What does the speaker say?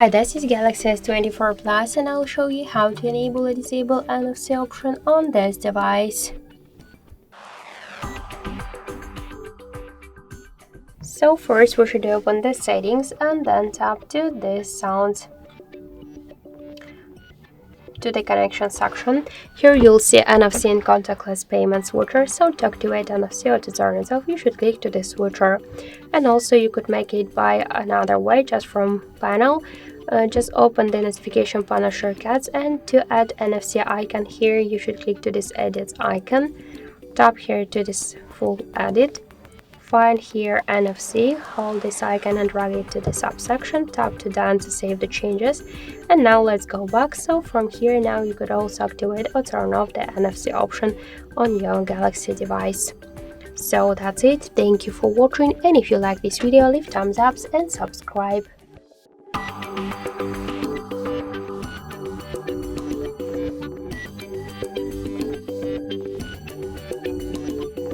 Hi, this is Galaxy S24 Plus and I'll show you how to enable or disable NFC option on this device. So first we should open the settings and then tap to this sounds to the connection section. Here you'll see NFC and contactless payment switcher, so to activate NFC or to turn it off you should click to this switcher. And also you could make it by another way, just from panel. Just open the notification panel shortcuts, and to add NFC icon here you should click to this edit icon, tap here to this full edit, find here NFC, hold this icon and drag it to the subsection, tap to done to save the changes. And now let's go back. So from here now you could also activate or turn off the NFC option on your Galaxy device. So that's it, thank you for watching, and if you like this video leave thumbs up and subscribe.